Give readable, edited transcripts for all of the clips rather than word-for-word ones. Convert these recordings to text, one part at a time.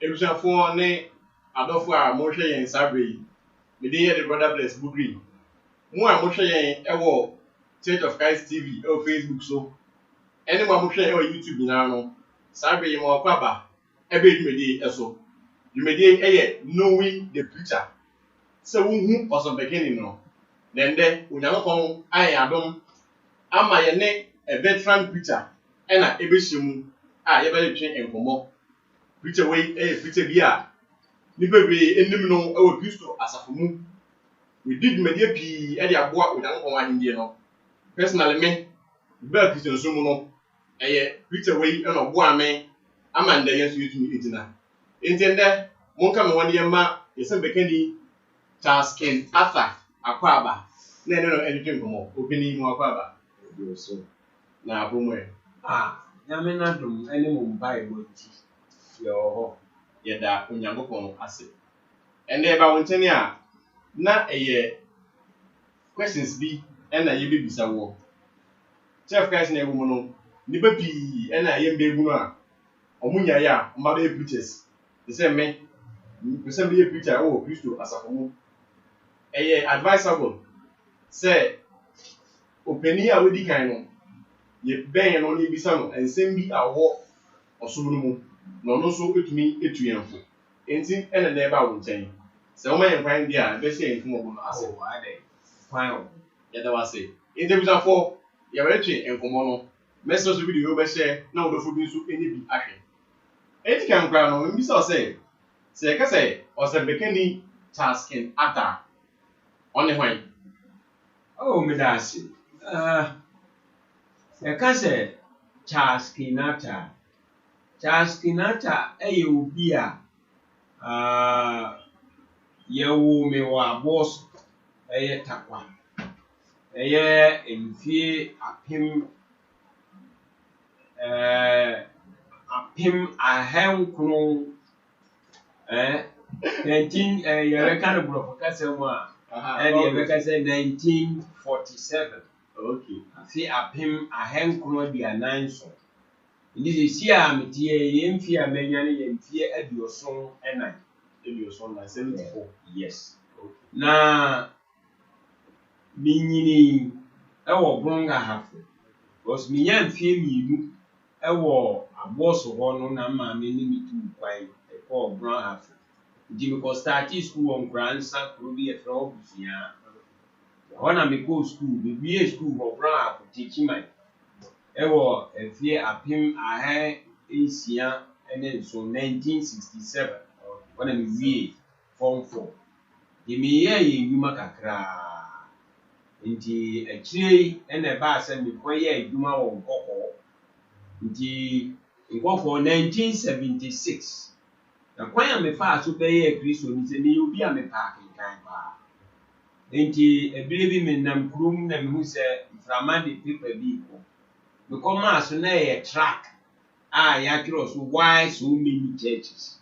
ebusuafo ne adofo a mo hwe yen sabre yi me dey here the brother bless bugri mo a mo hwe yen ewo Church of Christ TV o Facebook so ene mo hwe yen o YouTube nyina no sabre yi mo kwaba ebe dwumedi eso dwumedi eye knowing the preacher so who person beginning no then onyankopon aye adom ama ye ne a veteran preacher ena ebehyimu a ye bele twen enkomo preacher wey preacher bi a ni bebre enim no e wo Kristo asafo mu we did media pi e de aboa onyankopon ahindie no personally me ba Kristo so mu no preacher wey e no boa me ama nda yesu yetumi etina entende monka me woni yema yesa bekani Charles Ken Arthur Akwaba na ene no ene twen komo obini mu Akwaba so na abomwe nyame na dum ene mo Bible ti yo yeda onyankopon ase ene ba wonteni a na questions bi ena ye bebisa wo chef Christ na ewu no ni ba pi ena ye mbebu no a omunya ya mba be preachers they say me person be preacher o Kristo asafo mu advisable say openi a wedi kan no ye ben no ni bisa no ensem bi awo osum no mu no no so etumi etuyanfo enti ene na eba wo nchen se o mayen kwan dia be se enfu mo no ase ade kwan ya da wase enti bisa fo ya we twe enkomo no message so video be share na wo do fo bi so eni bi ahwe enti kan kra no mbisa o se ka se o se bekani Charles Ken Arthur on hwan me dasi ka se Charles Ken Arthur eye obi a yewu me wa boss eye takwa eye emfie apim ahenkro 19 yere kan bro ka se mo a yere ka se 1947 okay afi apim ahenkro dia nanso ndi si a metie yemfi a menyane yemfie adioson enan adioson na 74 yes okay na minyini ewo bronga hafu because minya mfie miidu ewo aboso ho no na ma me ni mitu kwan ko bronga hafu ndi me ko start school on gransa probi e fra obusia ona me go school me be school for bronga hafu teach my ewo efie apim ahe esia ene so 1967 ona me wie form 4 de me ye yuma kakra nti akire ene ba ase me koye adwuma wo nkoko nti nkoko 1976 na kwanya me fa so be ye Kristo ni se me obi a me pa kan ba nti ebire bi me nam krum na me hu se frama de paper bi ko me koma so na ye track ya kiro so why so many churches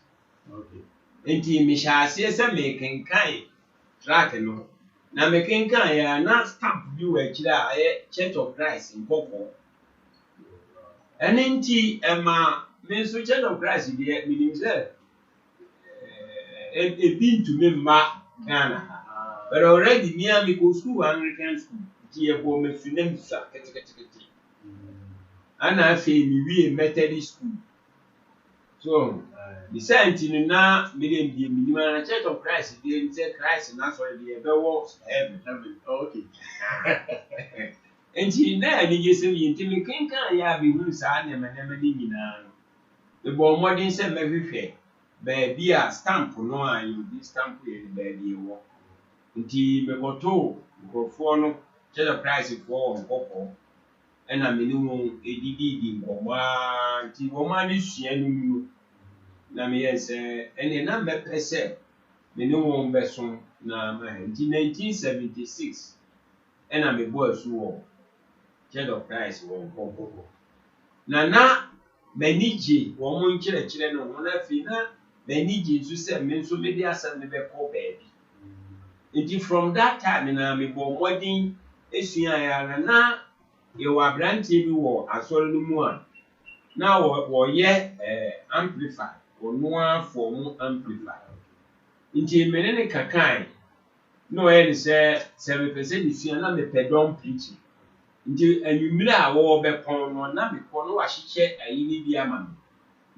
okay nti me sha se me kenkan track no na me kenkan ya na stamp bi wa kira Church of Christ in Koko nti ema me so Church of Christ bi meaning say been to me ma Ghana but already near me go school Anglican school ti e ko me finem sa ketekete ana fe mi wie Methodist school so the same na me dem bi mi na Church of Christ dey say Christ na so dey be wo heaven okay enti na ni gesem yinti me kenkan ya bi hu sa na me ni nyina no e bo modern say me hwehwe ba bia stamp no a you di stamp ye ba bi wo nti me goto grofo no Church of Christ for nkoko ena me ni won edidi di nkoma nti wo ma ni sua ni mu na me yese ene na me pese me ni won beso na ma nti 1976 ena me bo asu wo Church of Christ wo nkoko na maniji wo mo nkire no ho na fi na maniji nso se me nso me di asem me be ko baby nti from that time na me bo modern esua ya na ye wa branch bi wo asori no mu a na wo ye amplify ɔno form amplify nti mene ne kakan no ɛne sɛ mepɛ sɛ mesua na mepɛ dɔm preaching nti anwummere a wɔbɛpɔn no na mekɔ no wahyehyɛ ayi ne bi ama me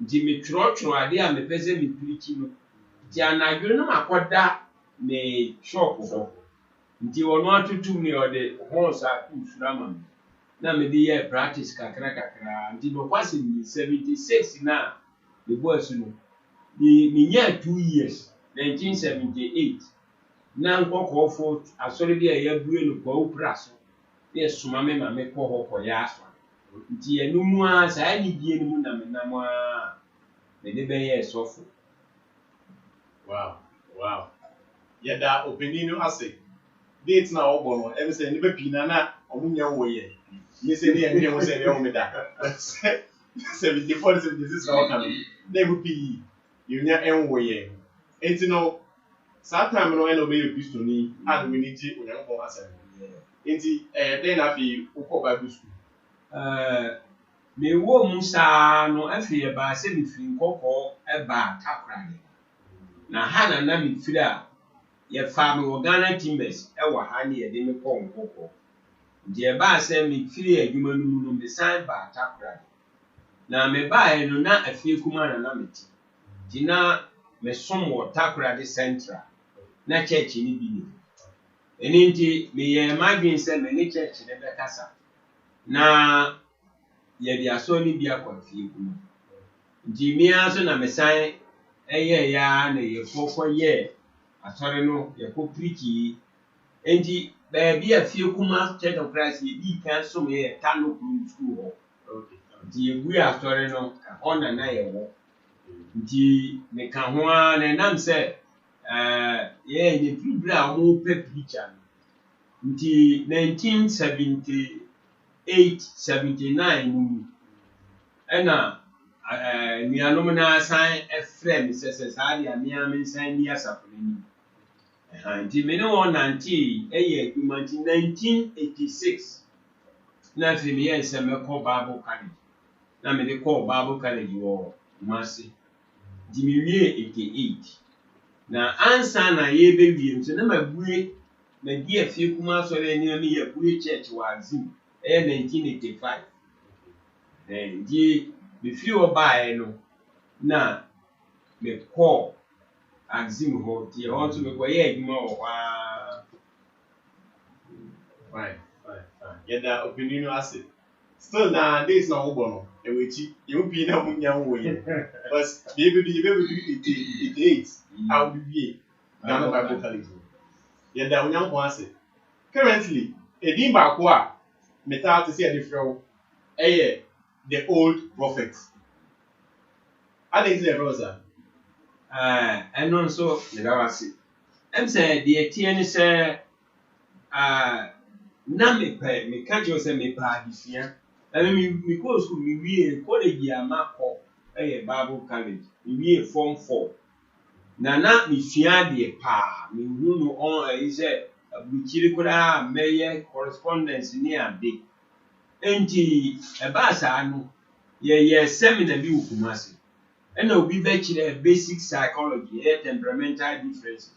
nti metwerɛtwerɛ ade a mepɛ sɛ mepreachi no nti anadwo no makɔda ne shop hɔ nti ɔno atotum ne ɔde horns ato nsuro ama me na mede yɛ practice kakra nti nokwasɛ 76 na mebɔ asu no menyaa 2 years 1978 na nkɔkɔɔfo asɔre bi a yɛabue no kwawu pra so na yɛsoma me ma mekɔ hɔ kɔyɛ aso nti ɛno mu a saa nidie no mu na menam a mede bɛyɛ sɔfo. Wow. Yɛda ɔpanin no ase date na ɔbɔ no ɛbi sɛ nnipa pii na ɔmo nya wo yɛ yɛ sɛ ne yɛn ho sɛ ne ɔmo da 74 76 na ɔka no na ɛmu pii yɛnya ɛnwo yɛ enti no saa time no ɛna ɔbɛyɛ kristoni a no ni gye onyankopɔn asɛm enti ɛyɛ na afei wokɔ Bible school mewɔ mu saa no afei ɛbaa sɛ mefiri nkɔkɔɔ ɛbaa Takoradi na ha na mefiri a yɛfa me wɔ Ghana Timbers ɛwɔ ha ne yɛde me kɔ nkɔkɔɔ nti ɛbaa sɛ mefiri adwuma no mu no mesan baa Takoradi na mebaeɛ no na afie kuma na mete nti na mesom wɔ Takoradi Central na church ni bi ni ɛno nti meyɛ m'adwene sɛ me ne church ne bɛkasa na yɛde asɔ ne bi akɔ afie kuma nti mea nso na mesan ɛyɛ ya na yɛkɔyɛ asɔre no yɛkɔ preachi nti baabi a fie kuma Church of Christ yɛdi kan som yɛ Tano School hɔ nti yɛbue asɔre no hɔ na yɛwɔ nti meka ho a na ɛnam sɛ yɛyɛ ne bibiri a wɔpɛ preacher no nti 1978 79 mu ɛna nuanom na asan ɛfrɛ me sɛ saa de a mea me nsan ni asafo n'anim nti me ne wɔn nante ɛyɛ adwuma nti 1986 na afei meyɛ nsɛ mɛkɔ Bible College na mede kɔɔ Bible College wɔ Kumasi nti mewie 88 na ansa na yɛbɛwie nso na madi afie kuma asɔre anim ne yɛbue church wɔ Azim ɛyɛ 1985 nti mefiri hɔ baeɛ no na mekɔɔ Azim hɔ nti ɛhɔ nso mekɔyɛ adwuma wɔ hɔ a. Fine. Yɛda ɔpanin no ase still na days na wobɔ no ɛwɔ akyi yɛwɔ pii na mo nya wo yɛ but yɛbɛbɛdu 88 a wobɛwie Ghana Bible College yɛda onyankopɔn ase currently edin baako a metaa te sɛ yɛde frɛ wo ɛyɛ the old prophet adenti na ɛfrɛ wo saa ɛno nso meda wo ase ɛm sɛ deɛ tie ne sɛ na meka kyerɛ sɛ mepɛ adesua mekɔɔ school mewie college a makɔ ɛyɛ Bible College mewie form 4 na mesua adeɛ paa mehu no ɛyi sɛ aburukyiri koraa mɛyɛ correspondence ne ade enti ɛbaa saa no yɛyɛ seminar bi wɔ Kumasi ɛna obi bɛkyerɛ basic psychology ɛyɛ temperamental differences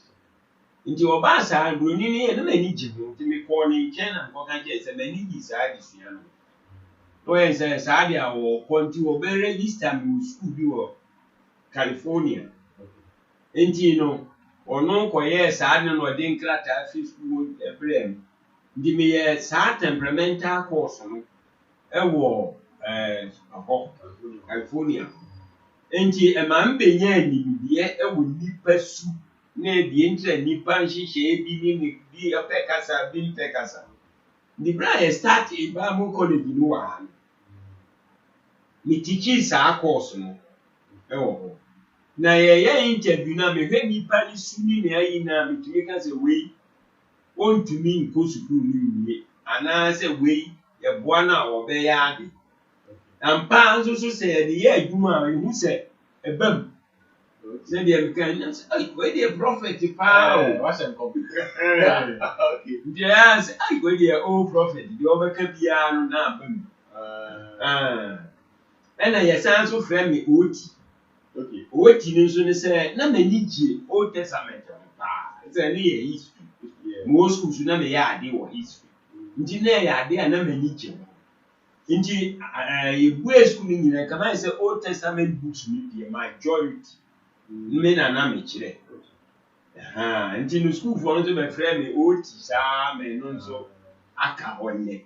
nti ɔbaa saa buroni ne yɛ na m'ani gye ho nti mekɔɔ ne nkyɛn na nkɔka kyerɛ sɛ m'ani gye saa adesua no wɔyɛ sɛ saa de a wɔkɔ nti wɔbɛregister me wɔ school bi wɔ California nti no ɔno nkɔyɛɛ saa de no ɔde nkrataa fi school ɛbrɛ mu nti meyɛ saa temperamental course no ɛwɔ ɛhɔ California nti ɛma mbɛnya nimdeɛ ɛwɔ nipa su na deɛ nkyerɛ nipa nhyehyɛe bi ne bi ɔpɛ kasa bi mpɛ kasa nti bere a yɛstart Bible College no wɔ ha no metikyi saa course no ɛwɔ hɔ na yɛyɛ interview na mehwɛ nipa ne su ne ayi na metumi ka sɛ wei ɔntumi nkɔ sukuu no wie anaasɛ wei yɛboa no a wɔbɛyɛ ade na mpa nso so sɛ yɛde yɛ adwuma a ɛhu sɛ ɛbam sɛdeɛ meka nyam sɛ wei deɛ prophet paa o nti ɛyɛ sɛ wei deɛ old prophet deɛ ɔbɛka biara no na abam ɛna yɛsan so frɛ me oti Okay. Oti no so ne say na mani gye Old Testament pa. Say ne ye history. Most schools na me ya ade wo history. Nti na ya ade a na mani gye. Nti ebu school ni nyina can I say Old Testament books ni the majority. Me na me kire. Nti no school for no be frɛ me oti saa me no nso aka onye.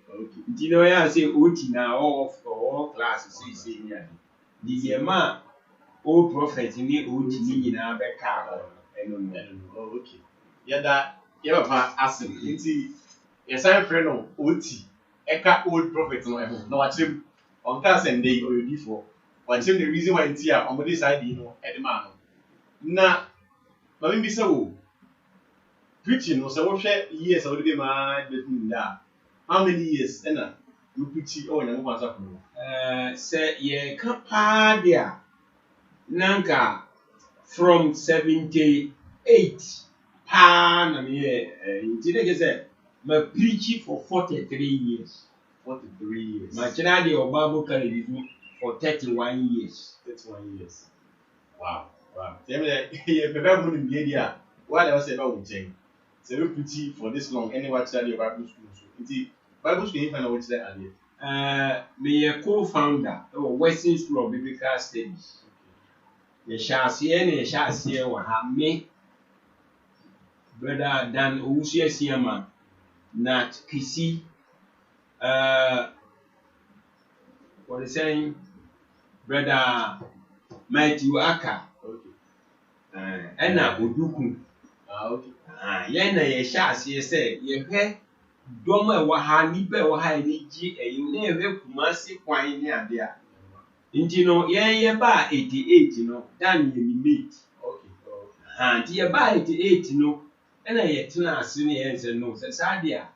Nti no ya say oti na all class say ni ade. The ma old prophet ni oti ni nyina be ka ho. Oh, okay. Yada papa asim. Nti yesan frɛ no oti eka old prophet no eho. Na wachim on ka sende oyodifo. Wachim the reason why nti a omode side no edema no. Na ma me bisa wo preaching no say wo hwɛ years a wo de ma between that. How many years ena you preach o nyamu kwansa ko? Say ye ka pa dia nanka from 78 pa na me nti de say ma preach for 43 years. 43 years. Ma kira de Bible carry for 31 years. 31 years. Wow. Tell me that you prepare money in the area. Why I say about winching? So we preach for this long. Anyway, study your Bible school. So, it's Bible school. You find out what's that idea. Me a co-founder of Western School of Biblical Studies. The Shasian wa ha me brother Dan Owusu Siama Nat Kisi what is saying brother Matthew Aka ɛna Oduku Okay. Yɛn na yɛhyɛ aseɛ sɛ yɛhwɛ dɔm a ɛwɔ ha nipa a ɛwɔ ha ani gye ɛyi na yɛhwɛ Kumasi kwan ne ade a nti no yɛn ba 88 no dan yɛ late. Okay. Nti yɛba 88 no ɛna yɛtena ase ne yɛn sɛ no sɛ saa de a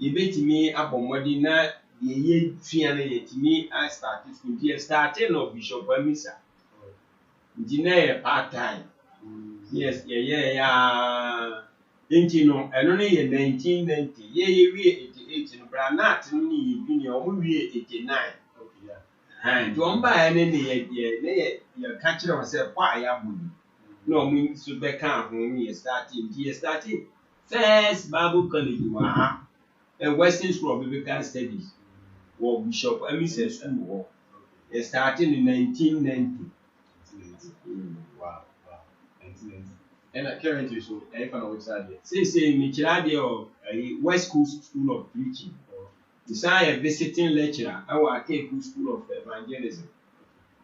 yɛbɛtumi abɔ mmɔden na yɛyɛ fia no yɛtumi a start school nti yɛ start no Bishop Amisa nti na yɛ part time. Yes, yeah. Nti no ɛno ne yɛ 1990 yɛyɛ wie 88 no bra na ate no ne yɛ bi ne ɔmo wie 89. Nti ɔmo baa ne yɛ ka kyerɛ wɔn sɛ kɔ a yɛabɔ yi na ɔmo nso bɛka ho ne yɛ starting nti yɛ starting first Bible college wɔ ha Western School of Biblical Studies wɔ Bishop Amisa school hɔ yɛ starting in 1990. Wow. 1990. And currently so I find out what's that idea. Say me kyerɛ adeɛ West Coast School of Preaching. Design a visiting lecturer our Akeku School of Evangelism.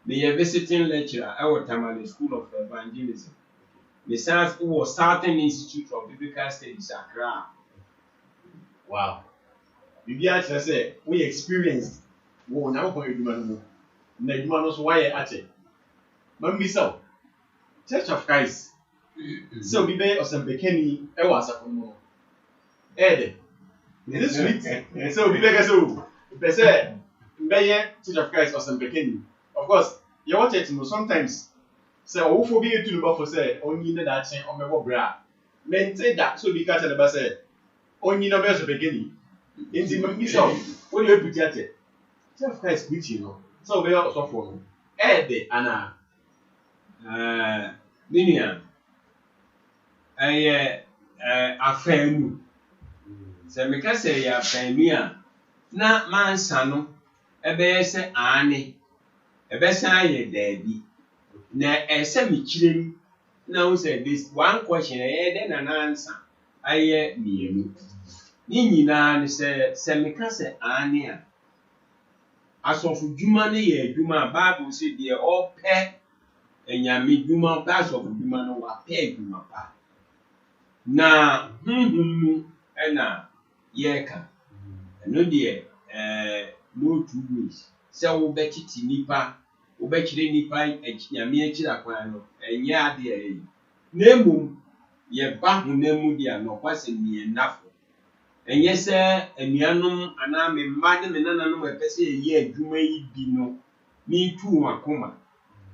Me a visiting lecturer our Tamale School of Evangelism. Me sounds was Southern Institute of Biblical Studies Accra. Wow. Bibi a kyerɛ sɛ we experienced wo na ko edwuma no mu. Na edwuma no so why ache. Mambisa Church of Christ. So we be Osembekeni e wa asafo no. Ede. This week. So we be so be say mbeye Church of Christ Osembekeni. Of course, you watch it no sometimes. Say wo fo bi etu no ba for say onyi na da chen o mebo bra. Mente that so bi ka tell ba say onyi na be Osembekeni. Inti mambisa wo you put at Church of Christ preaching no. So we are so for no. Ede ana Minia afanu sɛ meka sɛ yɛ afanu a na mansa no ɛbɛyɛ sɛ ane ɛbɛsan yɛ daabi na ɛsɛ mekyerɛm na wo sɛ this one question ɛyɛ dɛ na nansa ayɛ mmienu ne nyinaa ne sɛ meka sɛ ane a asɔfo dwuma no yɛ adwuma a Bible sɛ deɛ ɔpɛ enyame dwuma pass of dwuma no wa pɛ dwuma pa na mu ɛna yɛka ɛno deɛ no two ways sɛ wo bɛtete nipa wo bɛkyerɛ nipa nyame akyira kwan no ɛnyɛ ade ɛyɛ na mmom yɛba honam mu deɛ anɔkwa sɛ mmiɛnafo ɛnyɛ sɛ anuanom anaa me mma ne me nananom ɛpɛ sɛ yɛyɛ adwuma yi bi no ne tu wɔn akoma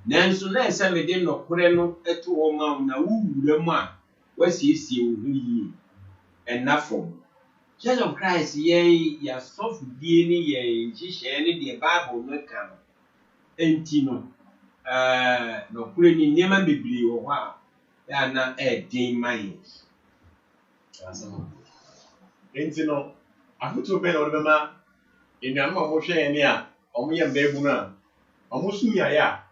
nanso na ɛsɛ me de nɔkorɛ no ɛto hɔ ma wo na wowura mu a wasiesie wo ho yie ɛna fam Church of Christ yɛn yɛasɔfodie ne yɛn nhyehyɛe ne deɛ Bible no ka no enti no no kure ni nneɛma bebree wɔ hɔ a yɛ na ɛɛden ma yɛ. Nti no afotuo bɛn na wɔde bɛma nnuanom a wɔhwɛ yɛn ni a wɔyɛ mbɛɛbu no a wɔn so nyaeɛ a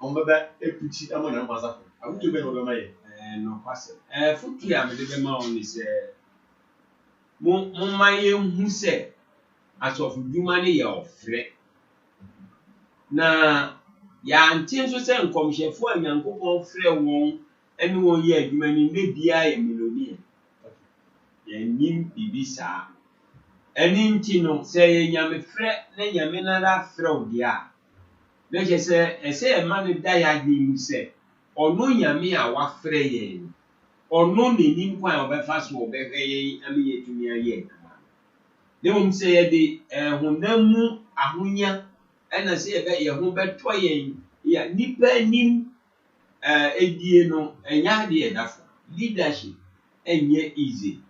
wɔn bɛba ekuti ama na wɔn asafo afotuo bɛn na wɔde bɛma yɛ. No kwasɛm fotuo a mede bɛma wɔn ne sɛ momma yɛnhu sɛ asɔfodwuma no yɛ ɔfrɛ na yɛante nso sɛ nkɔmhyɛfoɔ a Nyankopɔn frɛ wɔn ɛne wɔn yɛ adwuma no nne biara yɛ milionia. Yɛnnim biribi saa. Ɛne nti no sɛ yɛ Nyame frɛ na Nyame nara frɛ wo deɛ a na kyerɛ sɛ ɛsɛ yɛma no da yɛ adwene mu sɛ ɔno Nyame a wafrɛ yɛn ɔno n'anim kwan a ɔbɛfa so ɔbɛhwɛ yɛn ama yɛtumi ayɛ adwuma. Na mmom sɛ yɛde honam mu ahonya ɛna sɛ yɛn ho bɛtɔ yɛn nnipa anim edie no ɛnyɛ adeɛ ɛda fam. Leadership ɛnyɛ easy.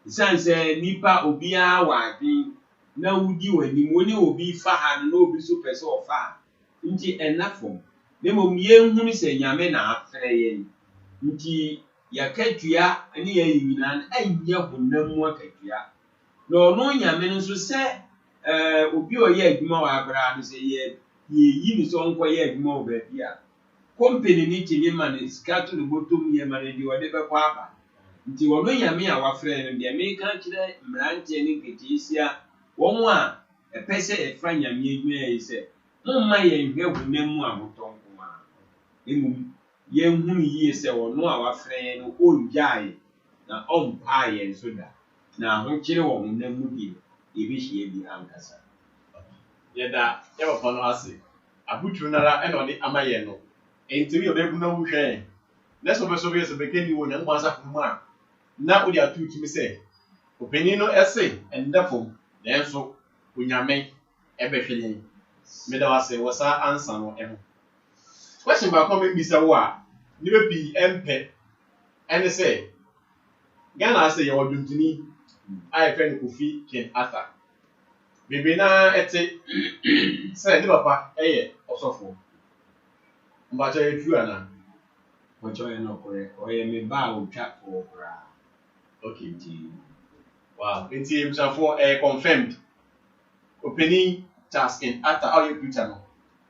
Ɛsiane sɛ nnipa obiara wɔ adwene na wodi w'anim wo ne obi fa ha no na obi so pɛ sɛ ɔfa ha nti ɛnna fam. Na mmom yɛnhunu sɛ Nyame na afrɛ yɛn nti yɛakatua ne yɛyɛ nyinaa no ɛnyɛ honam mu akatua. Na ɔno Nyame no nso sɛ obi a ɔyɛ adwuma wɔ abraa no sɛ yɛyi no sɛ ɔnkɔyɛ adwuma wɔ baabi a company ne kyɛ ma no sika to no bɔtɔm yɛ ma no deɛ ɔde bɛkɔ aba. Nti ɔno Nyame a wafrɛ no deɛ meka kyerɛ mmeranteɛ ne nketeesia wɔn a ɛpɛ sɛ ɛfa Nyame adwuma yi sɛ momma yɛnhwɛ honam mu ahotɔ nko ara. Mmom yɛnhunu yie sɛ ɔno a wafrɛ yɛn no ɔngyae na ɔmpaa yɛn so da. Na ahokyere wɔ honam mu deɛ yɛbɛhyia bi ankasa. Yɛda yɛwɔ no ase afotuo nara ɛna ɔde ama yɛn no nti yɛ ɔbɛbu na wohwɛ yɛn na sɛ ɔbɛsɔ bɛyɛ sɛ bɛkɛni wɔ Nyankopɔn asafo mu a na wode ato tumi sɛ ɔpanin no ɛse ɛnda fam nanso Onyame ɛbɛhwɛ yɛn. Meda wo ase wɔ saa ansa no ɛho. Question baako a membisa wo a nnipa pii ɛmpɛ ɛne sɛ Ghana ase yɛwɔ dwontoni a yɛfrɛ no Kofi Kinshasa. Bebree naa ɛte sɛ ne papa ɛyɛ ɔsɔfoɔ. Mbakyɛ yɛ true anaa? Ɔkyɛ yɛ no korɛ ɔyɛ me ba a ɔtwa wɔ koraa. Okay nti wow nti ebusuafoɔ confirmed Opanin Charles Kinshasa a ɔyɛ preacher no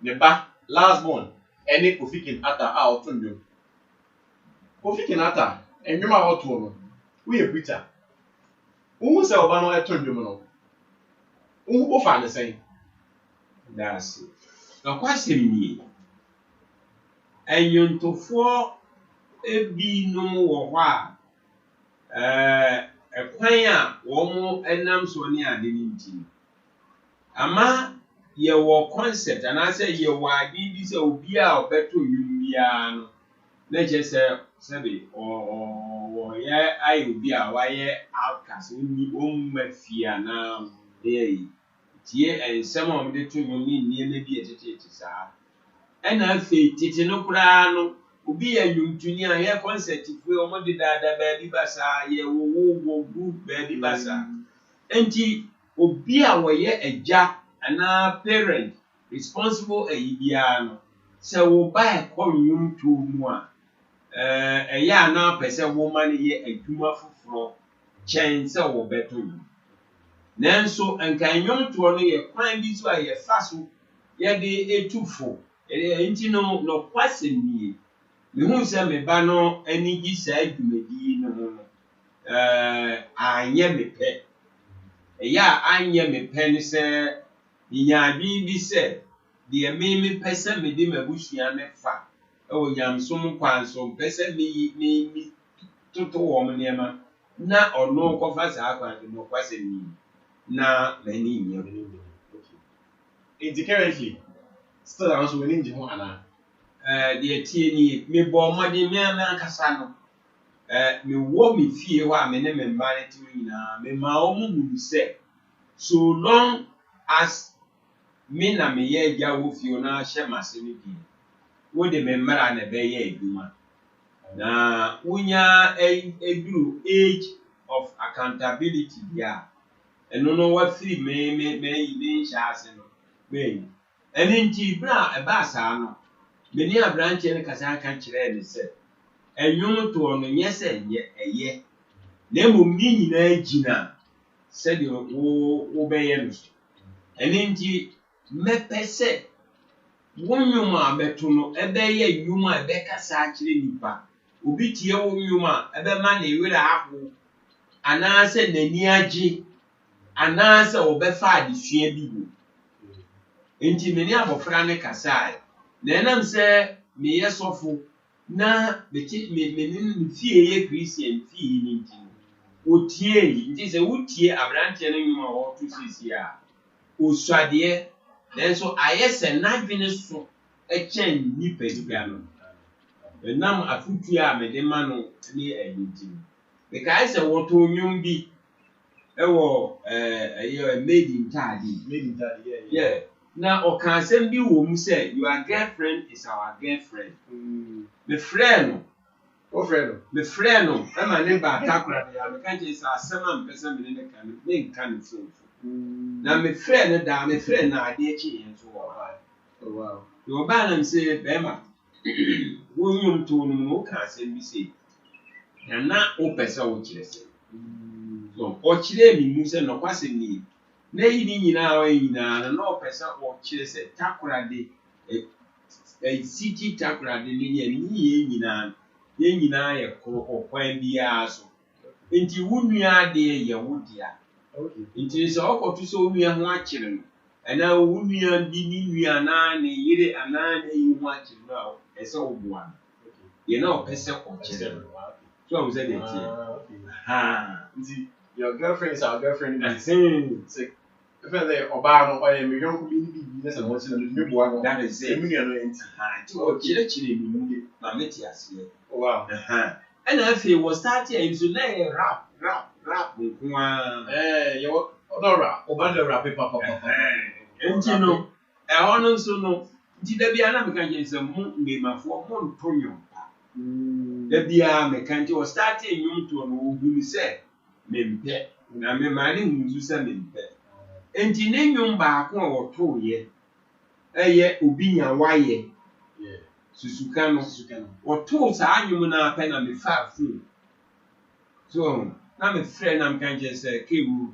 ne ba last born ɛne Kofi Kinshasa a ɔto nnwom. Kofi Kinshasa nnwom a ɔto no woyɛ preacher wohu sɛ ɔba no ɛto nnwom no wofa ne sɛn. Daase na kwasɛm nie ɛnyontofoɔ ebinom wɔ hɔ a ɛkwan a wɔn ɛnam so ne ade ne nti ama yɛwɔ concept anaasɛ yɛwɔ ade bi sɛ obi a ɔbɛto nnwom biara no na kyerɛ sɛ sɛbe ɔyɛ ayɛ obi a wayɛ outcast ɔmma fie anaa ɛyɛ tie nsɛm a wɔde to nnwom ne nneɛma bi ɛtetete saa ɛna afei tete no koraa no obi yɛ nnwomtoni a yɛ concept fue wɔn de daadaa baabi ba saa yɛ wɔ group baabi ba saa nti obi a wɔyɛ agya anaa parent responsible ayi biara no sɛ wo ba ɛkɔ nnwomtoɔ mu a ɛyɛ anaa pɛ sɛ wɔma no yɛ adwuma foforɔ kyɛn sɛ wɔbɛto nnwom. Nanso nka nnwomtoɔ no yɛ kwan bi so a yɛfa so yɛde etu fo nti no kwasɛm nie mehu sɛ me ba no ani gye saa dwumadie no ho no anyɛ me pɛ ɛyɛ a anyɛ me pɛ ne sɛ nyaadwene bi sɛ deɛ mepɛ sɛ mede m'abusua ne fa ɛwɔ nyamesom kwan so mpɛ sɛ me toto wɔn nneɛma na ɔno kɔfa saa kwan no kwasɛm nie na m'ani nyɛ. Nti currently still also w'ani ngye ho anaa? Deɛ tie nie mebɔ mmɔden me ankasa no mewɔ me fie hɔ a me ne me mma no te nyinaa mema wɔn hunu sɛ so long as me na meyɛ agya wɔ fie na ahyɛ m'ase no bi wode me mmara na ɛbɛyɛ adwuma na wonya eduru age of accountability bi a ɛno no wafiri me nhyɛ ase no bɛyi ɛne nti bere a ɛbaa saa no many a branch and Kazaka Chile said, and you to on yes, and yet a year. Nemo meaning Gina said you obey. And indeed, Mepe said, one yuma betuno, a day yuma becca satchly nipa, ubitio yuma, a money with a apple, and answer the near and answer obefa the share bibu. Inti many of Frank Casai. Then I'm say, me yes of na me fear Christian fee in Utie, it is a Utie, a branch and you more to see here. Uswadie, then so I yes and not Venus a chain nippers piano. The name of Futia made a man near a meeting. The guy said, what to you be? A made in Taddy. Yeah. Now, or can send you whom say your girlfriend is our girlfriend. The friend. Oh, friend. The friend, and my neighbor Takra, the countries are 7% in the kind of food. Now, my friend, now, dear Chin, so oh, wow. Your balance say, Bema, William to no can send me say, and not open so chills. So, or chile me, Musa, no passing me. Nay, now, and no person or chills at Takra, a city Takra, the Ninian. Yen I or when be aso. Into Wunia dear, Yawudia. It is all to so we are watching. And now Wunia be nine, ye and 9 you watching now, as old one. You know, person or children. So I was at it. Ha! Your girlfriend is our girlfriend. I think. If they Obama or a million community and what's in the one that is a million. Oh, Chile, Mametias. Wow. And if he was starting to lay rap. You're not rap, or rap paper. And you know, I also know, did there be another kind of moon name for one premium? There be a mechanic was starting you to know who said, Mimpe, and I'm reminding you some Mimpe. And in name back 1 or 2 years, a year Ubinia Waye. Susukano, or 2 annual pen and the 5 food. So, I'm a friend, I'm kind of say, Kibu,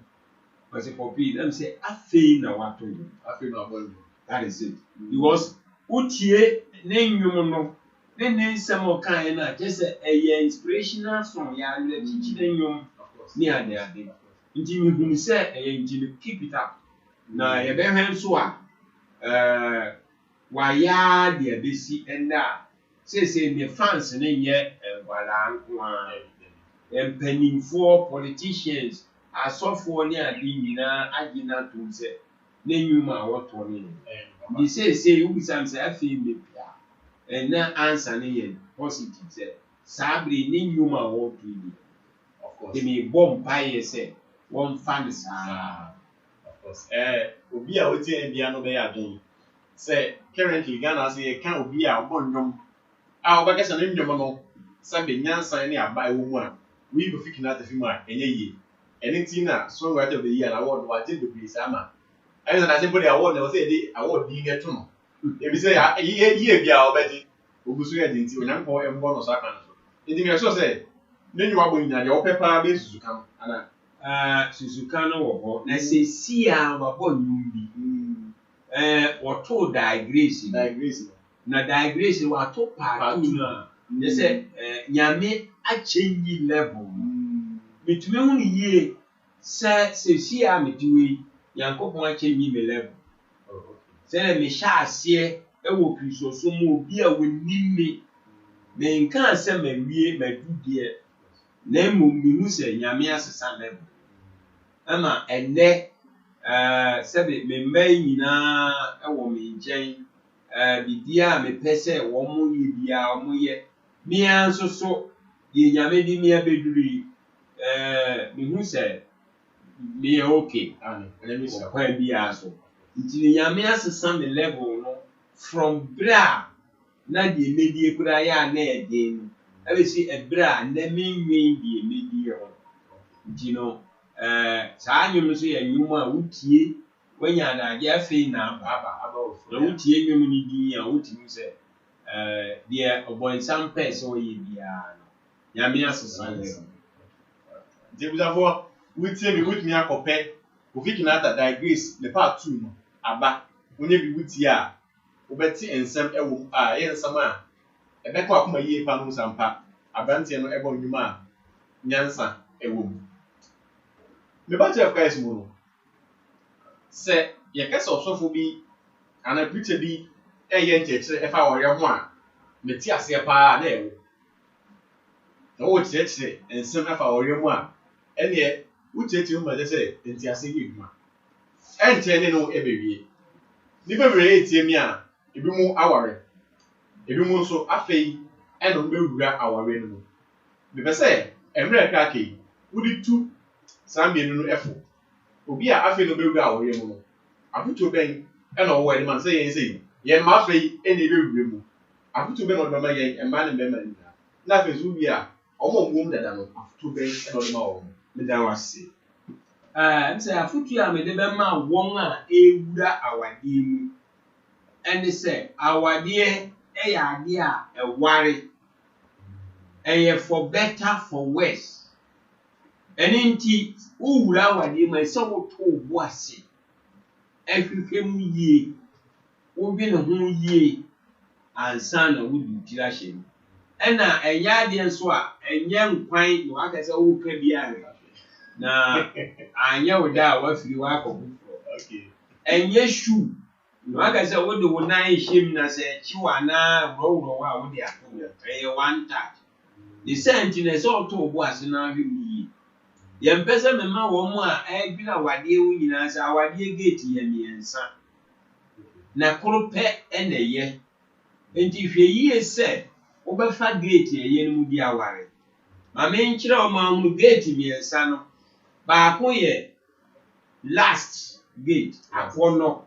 was a poppy, them say, I feel now what to you. I feel not well. That is it. It was Utie, name you know, then name some more kind of just a inspirational song, yeah, teaching you near there. Until you say, and you keep it up. Now, you better hand so. Why, yeah, dear, busy and that. Say, me fans and then yet, while I'm penning for politicians, I saw for near Dina, I did not to say, name you my what to me. You say, you some say, I feel me, and now answer me positive say, Sabri, name you my what to me. Of course, they may bomb pie say, one fancy. Of course, Obi a wotie and Biano Bay again. Say, currently, Ghana say, can't be our one. Our baggage and Indian Sabi Nansa and near by woman. We be picking out the female and ye. And in Tina, songwriter of the year award, what did the police ama. As an assembly award, never say the award being a tune. If you say, a year be our Betty, who was ready to an uncle and one of Sakan. In the so say, then you are going at your pepper basis to come. Susukano or I say, see, I'm a boy, or two digress. Na digress was two part. They said, Yame, I change level. Between ye, say, see, I'm a doing, Yanko, I change me level. Say, me shall see, a work is so more beer will need me. Me can't send me, my good dear. Name will be say, Yame as a son level. Emma, and there, said it may me now, a woman, Jane. Bidia me pese wo mu yibia wo ye mi anso so ye nyame di mi abeduri mi hu se mi okay let me so kwa bia so nti nyame asesa me level no from bra na di medie kura ya na ede no abesi ebra na menwen di medie ho nti no saa nyum so ye nyum a wutie wanya na age afi na baba aba ofu na wutie nyum ni din a wutimi se deɛ ɔbɔnsam pɛ sɛ ɔyɛ biara no nyame asesa yɛ nti busafoɔ wotie mi wotumi akɔpɛ Kofi Kinata Grace ne part 2 no aba wonye bi wotie a wobɛte nsɛm ɛwɔ mu a ɛyɛ nsɛm a ɛbɛkɔ akoma yie pa no sampa aberanteɛ no ɛbɔ nnwuma a nyansa ɛwɔ mu meba kyerɛ Christ mu no sɛ yɛkɛsɛ ɔsɔfo bi ana preacher bi ɛyɛ nkyerɛkyerɛ ɛfa ɔyɛ ho a meti aseɛ paa na ɛwɔ na wo kyerɛkyerɛ nsɛm ɛfa ɔyɛ mu a ɛneɛ wokyerɛkyerɛ mu ma sɛ nti ase yɛ adwuma ɛnkyɛn ne no ɛbɛwie nipa bebree etie mi a ebi mu aware ebi mu nso afei ɛna ɔbɛwura aware no mu bɛbɛ sɛ mmerɛ kaka yi wodi tu saa mmienu no ɛfo obi a afei na ɔbɛwura aware mu no afotuo bɛn ɛna ɔwɔ ɛde ma sɛ yɛn sɛ yɛn mma afei ɛna ɛbɛwura mu afotuo bɛn na ɔde bɛma yɛn mmaa ne mmarima nyinaa na afei nso bi a ɔmo ɔmo mu dada no afotuo bɛn ɛna ɔde ma wɔn meda wase sɛ afotuo a mede bɛma wɔn a ɛwura awadeɛ mu ɛne sɛ awadeɛ ɛyɛ adeɛ a ɛware ɛyɛ for better for worse ɛne nti wowura awadeɛ mu ɛsɛ woto wo bo ase ɛhwehwɛ mu yie wodwe ne ho yie ansa na wodi tiri ahyɛ mu ɛna ɛnyɛ adeɛ nso a ɛnyɛ nkwan na waka sɛ woka biara na anyɛ wo da a wafiri wakɔ foforɔ ɛnyɛ shoe na waka sɛ wode wo nan hyɛ mu na sɛ akyi wɔ anaa worɔworɔ wɔ a wode ato mu ɛyɛ one touch ne sɛ nti na ɛsɛ ɔto wo bo ase na ahwɛ mu yie yɛmpɛ sɛ mema wɔn mu a ɛdwene awadeɛ wo nyinaa sɛ awadeɛ gate yɛ mmiɛnsa na koro pɛ ɛna ɛyɛ nti hwɛ yie sɛ wobɛfa gate ɛyɛ no mu di aware ma menkyerɛ wo ma mu gate mmiɛnsa no baako yɛ last gate akɔnɔ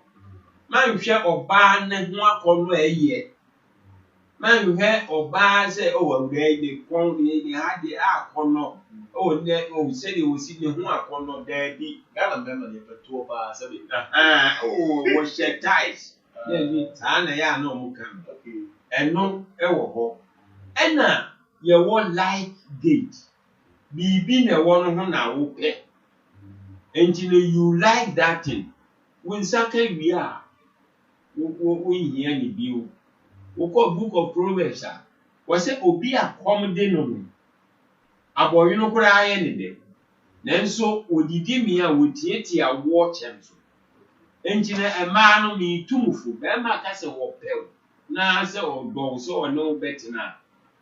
manhwɛ ɔbaa ne ho akɔnɔ ɛyɛ manhwɛ ɔbaa sɛ ɔwɔ ne kɔn ne ha de akɔnɔ ne sɛdeɛ wɔsi ne ho akɔnɔ daabi Ghana mbɛma ne pɛtoɔ paa sɛbi wɔhyɛ ties saa na yɛ a na ɔmo ka ɛno ɛwɔ hɔ ɛna yɛwɔ light gate biribi na ɛwɔ no ho na wopɛ nti no you like that thing wo nsa ka wie a wohia ne bio wokɔ book of Proverbs a wɔsɛ obi a kɔm de no no abɔwe no koraa yɛ ne dɛ nanso odidi mi a wotiatia awoɔ kyɛm so nti na mmaa no meetumfo bɛrima ka sɛ wɔpɛw na sɛ ɔdɔw sɛ ɔne wo bɛtena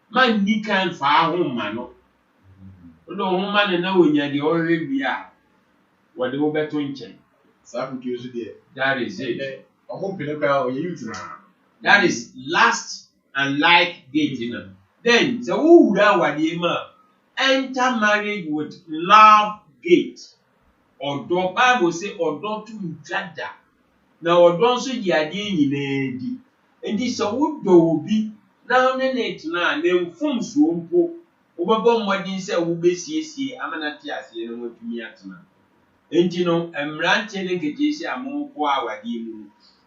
man ni kan faa ho ma no wode wo ho ma ne na wonya deɛ ɔhwehwɛ bi a wɔde wo bɛto nkyɛn saa fotuo so deɛ that is it ɔmo mpene koraa ɔyɛ youth na that is last and like gate no then sɛ wowura awadeɛ mu a enter marriage with love gate ɔdɔ Bible say ɔdɔ to ntwa da na ɔdɔ nso yi adeɛ nyinaa di nti sɛ wodɔ obi na ne ne tena a na mfomsoɔ mpo wobɛbɔ mmɔden sɛ wobɛsiesie ama na te aseɛ no watumi atena nti no mmeranteɛ ne nketeesi a monkɔ awadeɛ mu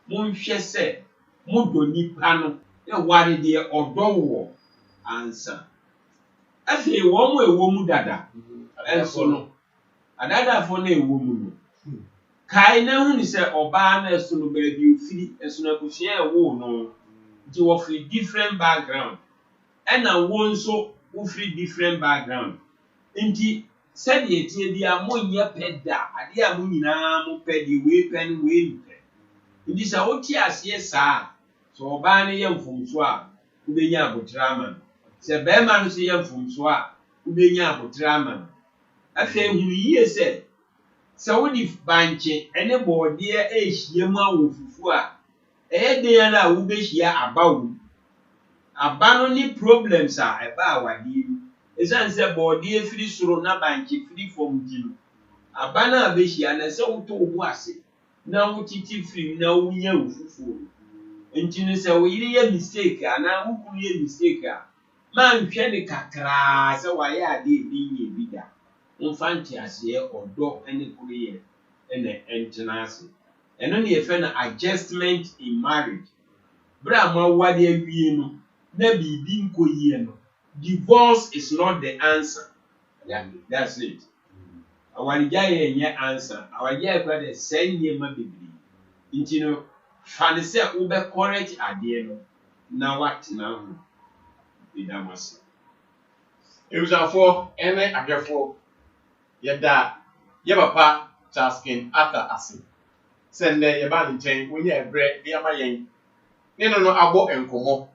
no monhwɛ sɛ modɔ nipa no na ware deɛ ɔdɔ wɔ ansa afei wɔn mo ɛwɔ mu dada ɛnso no adadafoɔ no ɛwɔ mu no kae na hu ni sɛ ɔbaa na ɛso no baabi ofiri ɛso no abusua ɛwɔ no nti wɔfiri different background ɛna wɔn nso wofiri different background nti sɛdeɛ tie bi a monyɛ pɛ da adeɛ a mo nyinaa mo pɛ deɛ wei pɛ no wei mpɛ nti sɛ wote aseɛ saa sɛ ɔbaa no yɛ mfomso a wobɛnya abotire ama no sɛ bɛrima no nso yɛ mfomso a wobɛnya abotire ama no afei hunu yie sɛ wode bankye ɛne bɔɔdeɛ ɛhyia mu awɔ fufu a ɛyɛ den a wobɛhyia aba wo aba no ne problems a ɛba awadeɛ mu ɛsiane sɛ bɔɔdeɛ firi soro na bankye firi fam di no aba no a bɛhyia na sɛ woto wo bo ase na wotete firi na wonya wo fufuo nti no sɛ wo yere yɛ mistake anaa wo kunu yɛ mistake a manhwɛ ne kakraa sɛ wayɛ adeɛ bi nyɛ bi da mfa nte aseɛ ɔdɔ ne koro yɛ ɛna ɛntena ase ɛno ne yɛfɛ no adjustment in marriage bere a moawade awie no na bibi nko yie no divorce is not the answer. Yeah, that's it. Awarigya yɛ nyɛ answer. Awarigya yɛ kora de sɛ nneɛma bebree. Nti no fa ne sɛ wobɛ correct adeɛ no na watena ho. Idamasi. Ebusuafoɔ ɛne ahwɛfoɔ yɛda yɛ papa Charles Ken Arthur ase sɛ nnɛ yɛba ne nkyɛn wonya ɛbrɛ de ama yɛn ne no abɔ nkɔmmɔ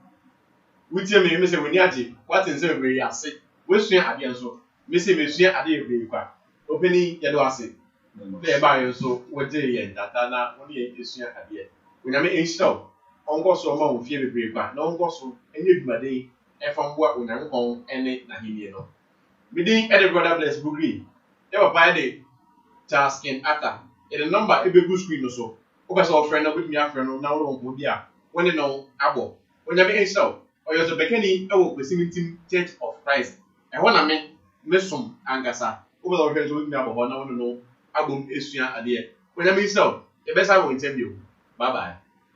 wotie me sɛ w'ani agye wate nsɛ bebree ase woasua adeɛ nso me sɛ mesua adeɛ bebree kwa opani yɛde ase na yɛbaa yɛn nso wɔgye yɛn data na wɔne yɛn esua adeɛ onyame nhyira wo ɔnkɔ so ɔma wo fie bebree kwa na ɔnkɔ so ɛnyɛ dwumaden ɛfa mboa onyankopɔn ɛne n'ahenni no medin ɛde brother bless bugri yɛ papa ɛde Charles Ken Arthur yɛde number ɛbɛgu screen no so wopɛ sɛ ɔfrɛ no wobɛtumi afrɛ no na wode wo bi a wɔne no abɔ onyame nhyira wo ɔyɛ so bɛkani ɛwɔ Kwesimintim Church of Christ ɛhɔ na me som ankasa wopɛ sɛ ɔhwɛ nso wotumi abɔ hɔ na wone no abom esua adeɛ onyame nhyira wo yɛbɛsa wɔ nkyɛn bio bye bye.